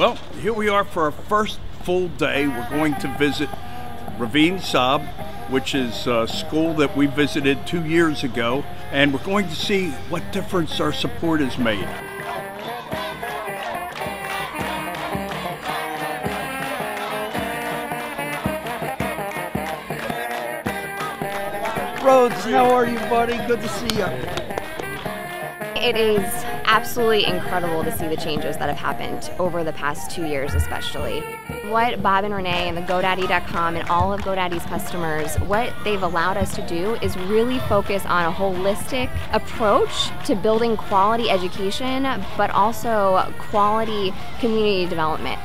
Well, here we are for our first full day. We're going to visit Ravine, Sable, which is a school that we visited 2 years ago, and we're going to see what difference our support has made. Rhodes, how are you, buddy? Good to see you. It is absolutely incredible to see the changes that have happened over the past 2 years especially. What Bob and Renee and the GoDaddy.com and all of GoDaddy's customers, what they've allowed us to do is really focus on a holistic approach to building quality education, but also quality community development.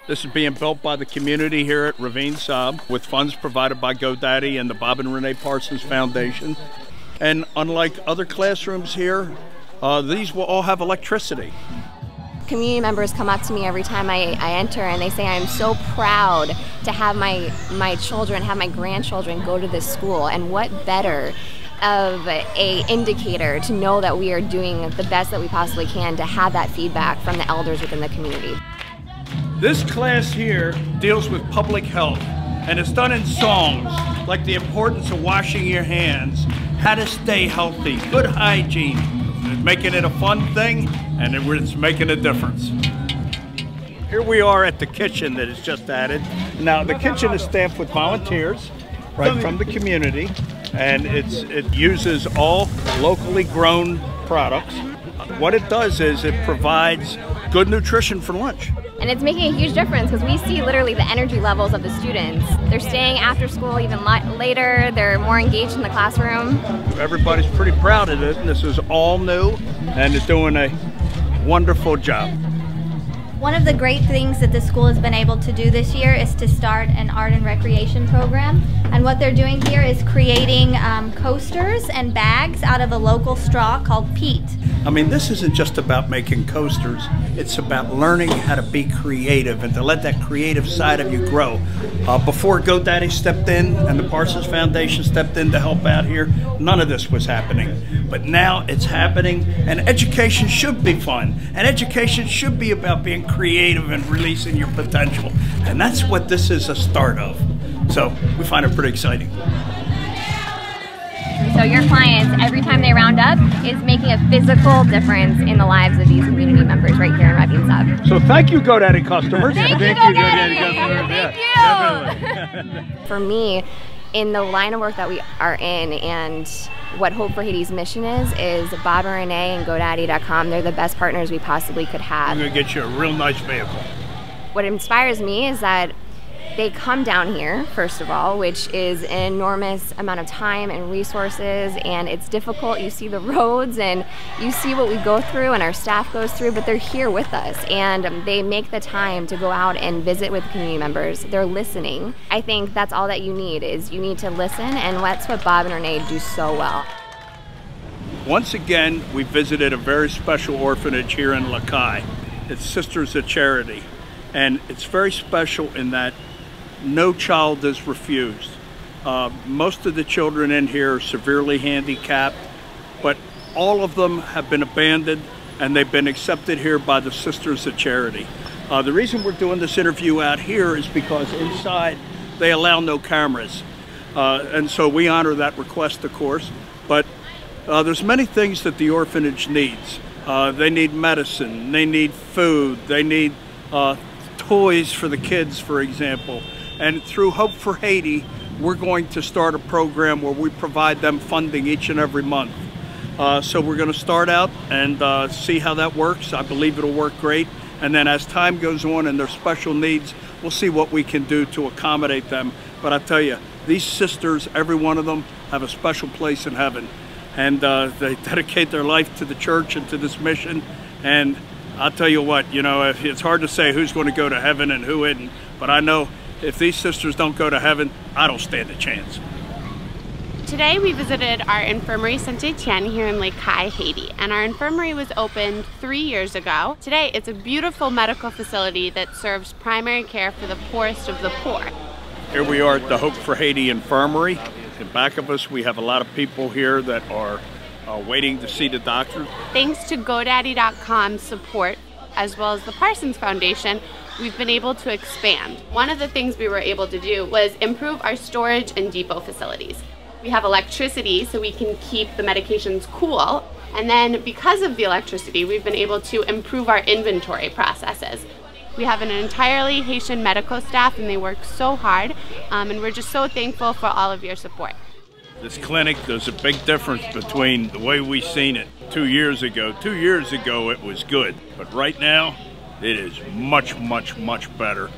This is being built by the community here at Ravine, Sable, with funds provided by GoDaddy and the Bob and Renee Parsons Foundation. And unlike other classrooms here, these will all have electricity. Community members come up to me every time I enter and they say, I'm so proud to have my children, have my grandchildren go to this school. And what better of a indicator to know that we are doing the best that we possibly can to have that feedback from the elders within the community. This class here deals with public health, and it's done in songs like the importance of washing your hands, how to stay healthy, good hygiene. It's making it a fun thing, and it's making a difference. Here we are at the kitchen that is just added. Now, the kitchen is staffed with volunteers right from the community, and it uses all locally grown products. What it does is it provides good nutrition for lunch. And it's making a huge difference because we see literally the energy levels of the students. They're staying after school even later, they're more engaged in the classroom. Everybody's pretty proud of it, and this is all new, and it's doing a wonderful job. One of the great things that the school has been able to do this year is to start an art and recreation program. And what they're doing here is creating coasters and bags out of a local straw called peat. I mean, this isn't just about making coasters. It's about learning how to be creative and to let that creative side of you grow. Before GoDaddy stepped in and the Parsons Foundation stepped in to help out here, none of this was happening. But now it's happening, and education should be fun. And education should be about being creative and releasing your potential. And that's what this is a start of. So we find it pretty exciting. So your clients, every time they round up, is making a physical difference in the lives of these community members right here in Ravine, Sable. So thank you, GoDaddy customers. Thank you, GoDaddy customers. Thank you. For me, in the line of work that we are in and what Hope for Haiti's mission is Bob and Renee and GoDaddy.com. They're the best partners we possibly could have. I'm going to get you a real nice vehicle. What inspires me is that they come down here, first of all, which is an enormous amount of time and resources, and it's difficult. You see the roads and you see what we go through and our staff goes through, but they're here with us and they make the time to go out and visit with community members. They're listening. I think that's all that you need, is you need to listen, and that's what Bob and Renee do so well. Once again, we visited a very special orphanage here in Cayes. It's Sisters of Charity, and it's very special in that no child is refused. Most of the children in here are severely handicapped, but all of them have been abandoned and they've been accepted here by the Sisters of Charity. The reason we're doing this interview out here is because inside they allow no cameras. And so we honor that request, of course, but there's many things that the orphanage needs. They need medicine, they need food, they need toys for the kids, for example. And through Hope for Haiti, we're going to start a program where we provide them funding each and every month. So we're going to start out and see how that works. I believe it'll work great. And then as time goes on and their special needs, we'll see what we can do to accommodate them. But I tell you, these sisters, every one of them, have a special place in heaven. And they dedicate their life to the church and to this mission. And I'll tell you what, you know, it's hard to say who's going to go to heaven and who isn't. But I know if these sisters don't go to heaven, I don't stand a chance. Today we visited our infirmary, Etienne, here in Cayes, Haiti, and our infirmary was opened 3 years ago. Today it's a beautiful medical facility that serves primary care for the poorest of the poor. Here we are at the Hope for Haiti Infirmary. In back of us we have a lot of people here that are waiting to see the doctor. Thanks to GoDaddy.com support, as well as the Parsons Foundation, we've been able to expand. One of the things we were able to do was improve our storage and depot facilities. We have electricity so we can keep the medications cool, and then because of the electricity, we've been able to improve our inventory processes. We have an entirely Haitian medical staff, and they work so hard, and we're just so thankful for all of your support. This clinic, there's a big difference between the way we seen it 2 years ago. 2 years ago it was good, but right now it is much, much, much better.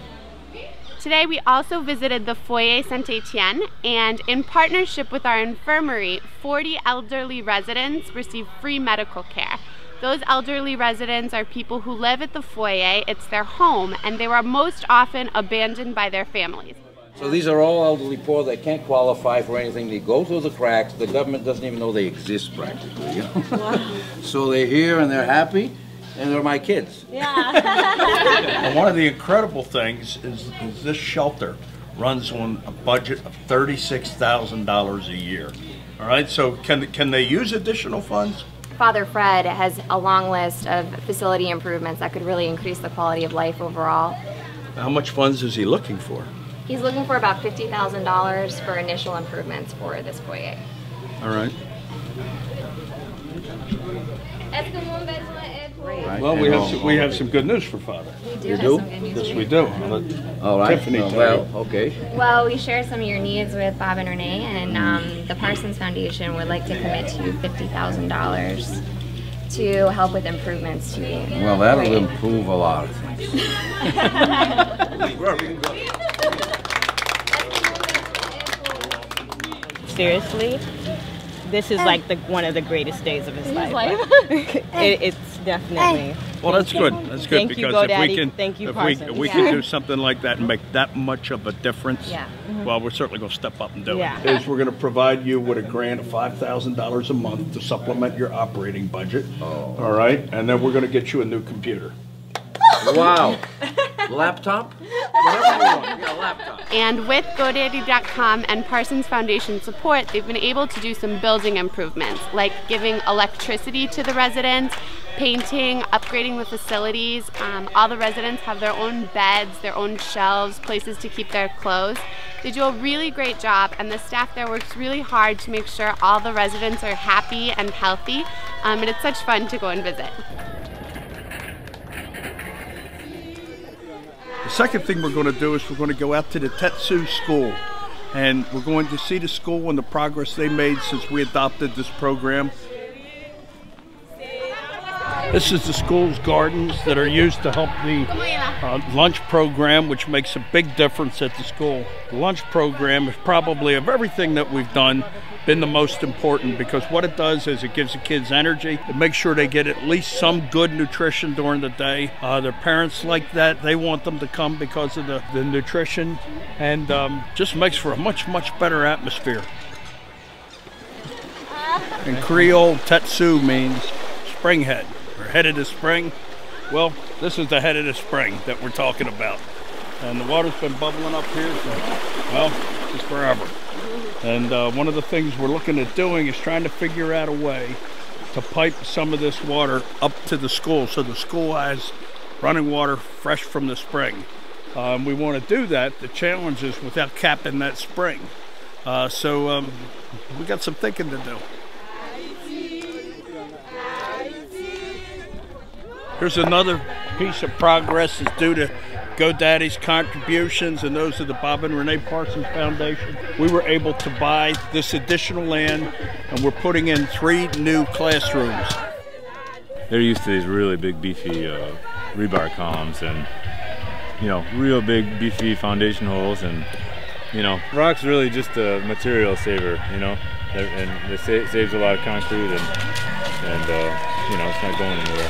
Today we also visited the Foyer St. Etienne, and in partnership with our infirmary, 40 elderly residents receive free medical care. Those elderly residents are people who live at the Foyer, it's their home, and they were most often abandoned by their families. So these are all elderly poor that can't qualify for anything. They go through the cracks. The government doesn't even know they exist practically. You know? Wow. So they're here and they're happy, and they're my kids. Yeah. And one of the incredible things is this shelter runs on a budget of $36,000 a year. All right, so can they use additional funds? Father Fred has a long list of facility improvements that could really increase the quality of life overall. How much funds is he looking for? He's looking for about $50,000 for initial improvements for this foyer. All right. Great. Well, we have some good news for Father. We do You have do? some good news. Yes, for we you. do. All right. Tiffany, Well, okay. Well, we share some of your needs with Bob and Renee, and the Parsons Foundation would like to commit to $50,000 to help with improvements to you. Well, that'll improve a lot of things. Seriously, this is like one of the greatest days of his life. It's definitely. Well, that's good. That's good. Thank you, because if we GoDaddy. can, Thank you, if Parsons. we can do something like that and make that much of a difference, Yeah. well, we're certainly going to step up and do Yeah. it. Is we're going to provide you with a grant of $5,000 a month to supplement your operating budget. Oh. All right, and then we're going to get you a new computer. Wow. Laptop? Whatever you want. Yeah, laptop. And with GoDaddy.com and Parsons Foundation support, they've been able to do some building improvements, like giving electricity to the residents, painting, upgrading the facilities. All the residents have their own beds, their own shelves, places to keep their clothes. They do a really great job, and the staff there works really hard to make sure all the residents are happy and healthy, and it's such fun to go and visit. The second thing we're going to do is we're going to go out to the Tete school, and we're going to see the school and the progress they made since we adopted this program. This is the school's gardens that are used to help the lunch program, which makes a big difference at the school. The lunch program is probably, of everything that we've done, been the most important, because what it does is it gives the kids energy. It makes sure they get at least some good nutrition during the day. Their parents like that. They want them to come because of the nutrition, and just makes for a much, much better atmosphere. In Creole, Tetsu means spring head, or head of the spring. Well, this is the head of the spring that we're talking about. And the water's been bubbling up here for, well, just forever. And one of the things we're looking at doing is trying to figure out a way to pipe some of this water up to the school, so the school has running water fresh from the spring. We want to do that. The challenge is without capping that spring. So we got some thinking to do. Here's another piece of progress that's due to GoDaddy's contributions and those of the Bob and Renee Parsons Foundation. We were able to buy this additional land, and we're putting in 3 new classrooms. They're used to these really big, beefy rebar columns, and real big, beefy foundation holes, and rock's really just a material saver, and it saves a lot of concrete, and it's not going anywhere.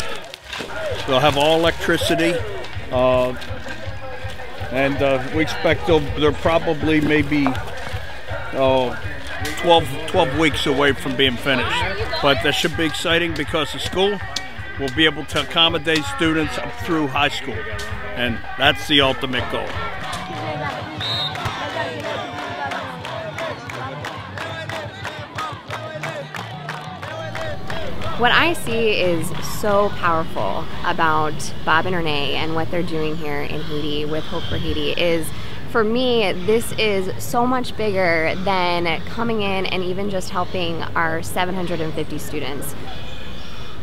They'll have all electricity, and we expect they're probably maybe 12 weeks away from being finished. But that should be exciting because the school will be able to accommodate students up through high school, and that's the ultimate goal. What I see is so powerful about Bob and Renee and what they're doing here in Haiti with Hope for Haiti is, for me, this is so much bigger than coming in and even just helping our 750 students.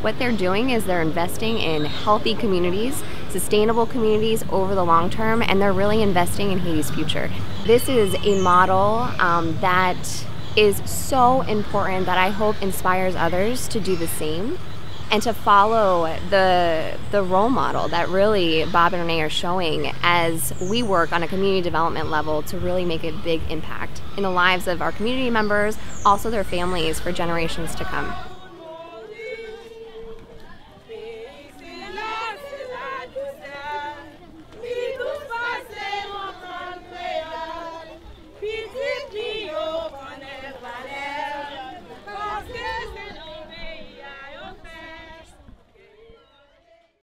What they're doing is they're investing in healthy communities, sustainable communities over the long term, and they're really investing in Haiti's future. This is a model that is so important that I hope inspires others to do the same and to follow the role model that really Bob and Renee are showing as we work on a community development level to really make a big impact in the lives of our community members, also their families for generations to come.